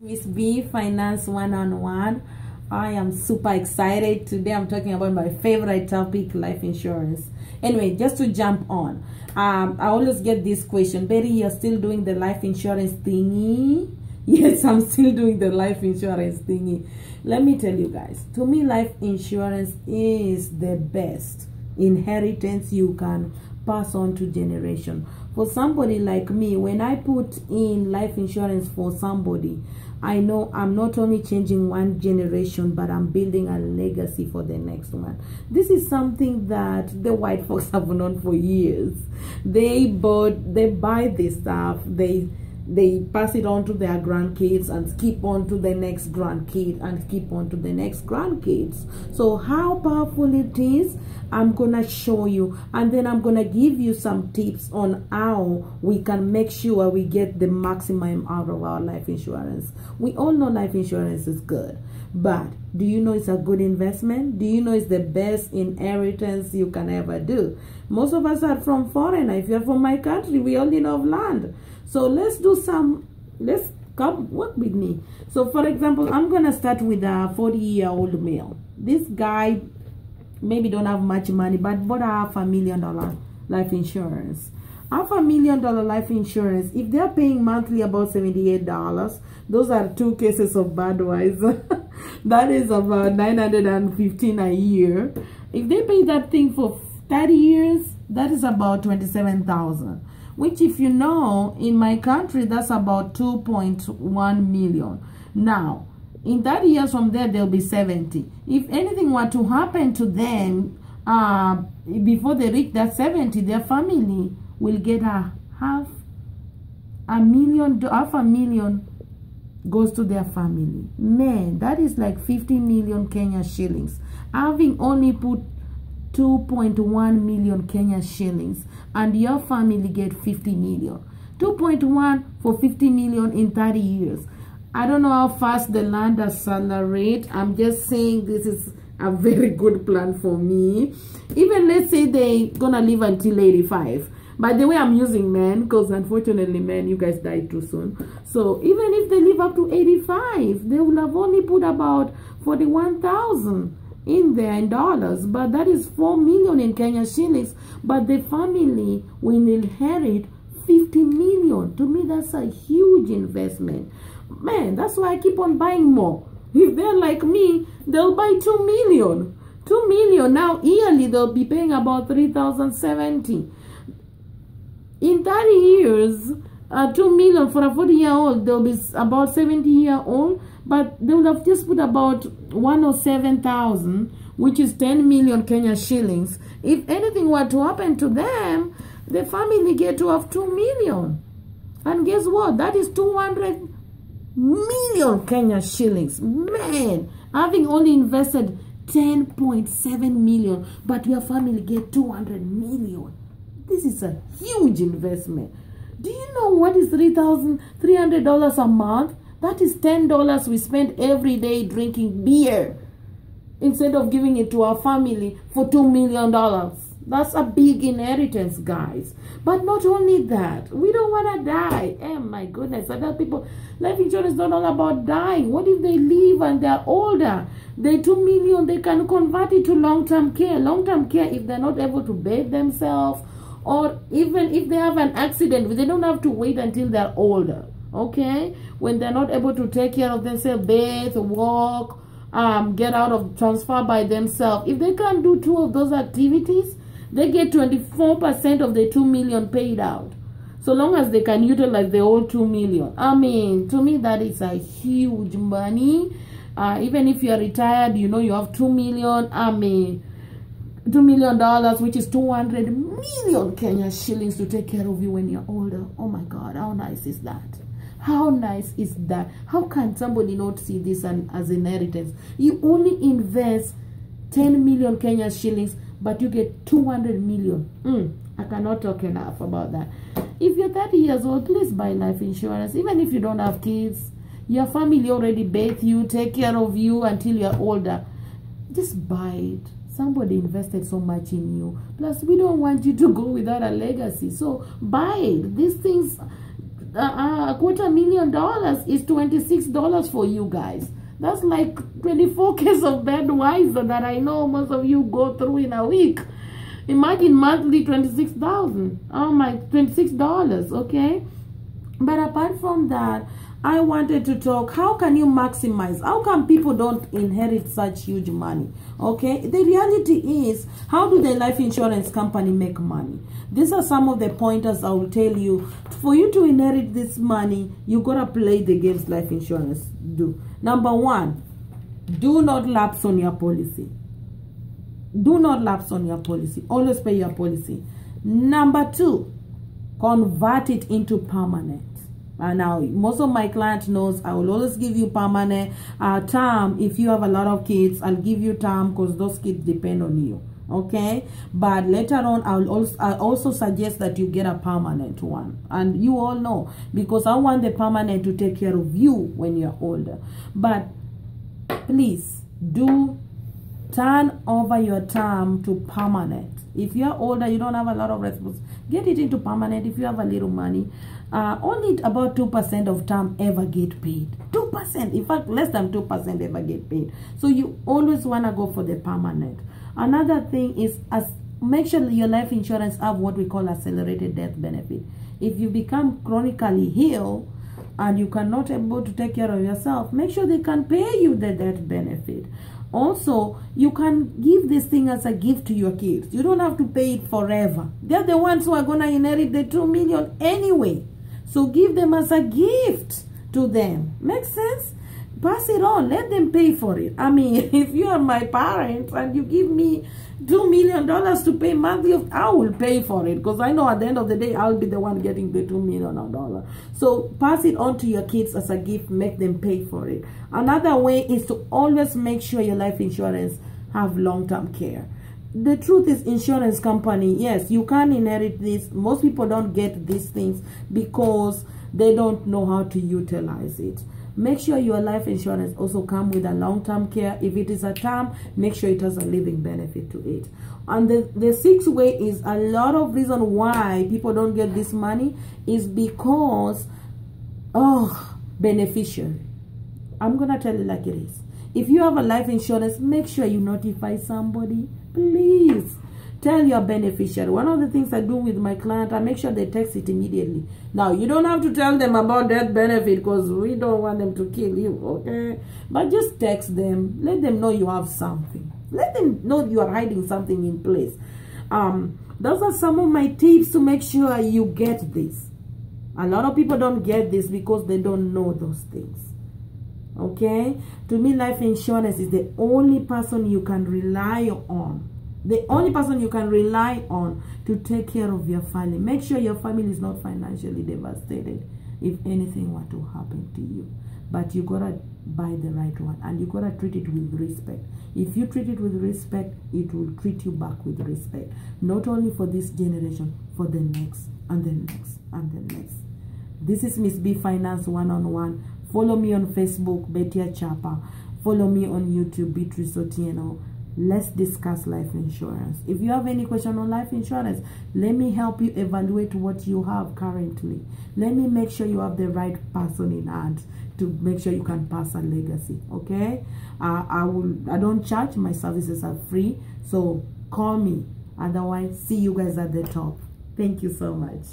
Miss B Finance One-on-One. I am super excited. Today I'm talking about my favorite topic, life insurance. Anyway, just to jump on, I always get this question: Betty, you're still doing the life insurance thingy? Yes, I'm still doing the life insurance thingy. Let me tell you guys, to me, life insurance is the best inheritance you can pass on to generation. For somebody like me, when I put in life insurance for somebody, I know I'm not only changing one generation, but I'm building a legacy for the next one. This is something that the white folks have known for years. They buy this stuff, they pass it on to their grandkids and skip on to the next grandkid and skip on to the next grandkids. So how powerful it is, I'm gonna show you, and then I'm gonna give you some tips on how we can make sure we get the maximum out of our life insurance. We all know life insurance is good, but do you know it's a good investment? Do you know it's the best inheritance you can ever do? Most of us are from foreign. If you're from my country, we only know of land. So let's come work with me. So for example, I'm gonna start with a 40-year-old male. This guy maybe don't have much money, but bought a $500,000 life insurance. $500,000 life insurance, if they're paying monthly about $78, those are 2 cases of Budweiser. That is about $915 a year. If they pay that thing for 30 years, that is about $27,000. Which, if you know, in my country, that's about 2.1 million. Now, in 30 years from there, they'll be 70. If anything were to happen to them before they reach that 70, their family will get half a million goes to their family. Man, that is like 50 million Kenya shillings. Having only put 2.1 million Kenya shillings, and your family get 50 million. 2.1 for 50 million in 30 years. I don't know how fast the land accelerate. I'm just saying this is a very good plan for me. Even let's say they gonna live until 85. By the way, I'm using men because unfortunately, men, you guys died too soon. So even if they live up to 85, they will have only put about 41,000 in there in dollars, but that is 4 million in Kenya shillings. But the family will inherit 50 million. To me, that's a huge investment. Man, that's why I keep on buying more. If they're like me, they'll buy 2 million. 2 million. Now, yearly, they'll be paying about 3,070. In 30 years, 2 million for a 40-year-old, they'll be about 70-year-old, but they would have just put about 107,000, which is 10 million Kenya shillings. If anything were to happen to them, the family get to have 2 million. And guess what? That is 200 million Kenya shillings. Man, having only invested 10.7 million, but your family get 200 million. This is a huge investment. Do you know what is $3,300 a month? That is $10 we spend every day drinking beer instead of giving it to our family for $2 million. That's a big inheritance, guys. But not only that, we don't want to die. Oh my goodness, I tell people, life insurance is not all about dying. What if they live and they're older? The 2 million, they can convert it to long-term care. Long-term care, if they're not able to bathe themselves, or even if they have an accident, they don't have to wait until they're older. Okay, when they're not able to take care of themselves, bathe, walk, get out of transfer by themselves, if they can't do 2 of those activities, they get 24% of the 2 million paid out, so long as they can utilize the whole 2 million. I mean, to me, that is a huge money. Even if you're retired, you know you have 2 million. I mean, $2 million, which is 200 million Kenya shillings to take care of you when you're older. Oh my God, how nice is that? How nice is that? How can somebody not see this as inheritance? You only invest 10 million Kenya shillings, but you get 200 million. I cannot talk enough about that. If you're 30 years old, please buy life insurance. Even if you don't have kids, your family already bathe you, take care of you until you're older. Just buy it. Somebody invested so much in you. Plus, we don't want you to go without a legacy. So buy it. These things $250,000 is $26 for you guys. That's like 24 cases of Budweiser that I know most of you go through in a week. Imagine monthly $26,000. Oh my, $26, okay? But apart from that, I wanted to talk, how can you maximize? How come people don't inherit such huge money? Okay, the reality is, how do the life insurance company make money? These are some of the pointers I will tell you. For you to inherit this money, you gotta play the games life insurance do. Number one, do not lapse on your policy. Do not lapse on your policy. Always pay your policy. Number two, convert it into permanent. Now, most of my clients knows I will always give you permanent term. If you have a lot of kids, I'll give you term because those kids depend on you. Okay, but later on I'll also suggest that you get a permanent one, and you all know, because I want the permanent to take care of you when you're older. But please do turn over your term to permanent. If you're older, you don't have a lot of responsibility, get it into permanent. If you have a little money, only about 2% of term ever get paid. 2%, in fact, less than 2% ever get paid. So you always want to go for the permanent. Another thing is, make sure your life insurance have what we call accelerated death benefit. If you become chronically ill and you cannot able to take care of yourself, make sure they can pay you the death benefit. Also, you can give this thing as a gift to your kids. You don't have to pay it forever. They're the ones who are going to inherit the $2 million anyway. So give them as a gift to them. Makes sense? Pass it on. Let them pay for it. I mean, if you are my parents and you give me $2 million to pay monthly, I will pay for it, because I know at the end of the day, I'll be the one getting the $2 million. So pass it on to your kids as a gift. Make them pay for it. Another way is to always make sure your life insurance have long-term care. The truth is, insurance company, yes, you can inherit this. Most people don't get these things because they don't know how to utilize it. Make sure your life insurance also come with a long-term care. If it is a term, make sure it has a living benefit to it. And the sixth way is, a lot of reason why people don't get this money is because, beneficiary. I'm going to tell you like it is. If you have a life insurance, make sure you notify somebody. Please tell your beneficiary. One of the things I do with my client, I make sure they text it immediately. Now, you don't have to tell them about that benefit, because we don't want them to kill you, okay? But just text them. Let them know you have something. Let them know you are hiding something in place. Those are some of my tips to make sure you get this. A lot of people don't get this because they don't know those things. Okay? To me, life insurance is the only person you can rely on. The only person you can rely on to take care of your family. Make sure your family is not financially devastated if anything were to happen to you. But you gotta buy the right one, and you gotta treat it with respect. If you treat it with respect, it will treat you back with respect. Not only for this generation, for the next, and the next, and the next. This is Miss B Finance One-on-One. Follow me on Facebook, Betty Achapa. Follow me on YouTube, Beatrice Otieno. Let's discuss life insurance. If you have any question on life insurance, let me help you evaluate what you have currently. Let me make sure you have the right person in hand to make sure you can pass a legacy. Okay? I don't charge. My services are free. So call me. Otherwise, see you guys at the top. Thank you so much.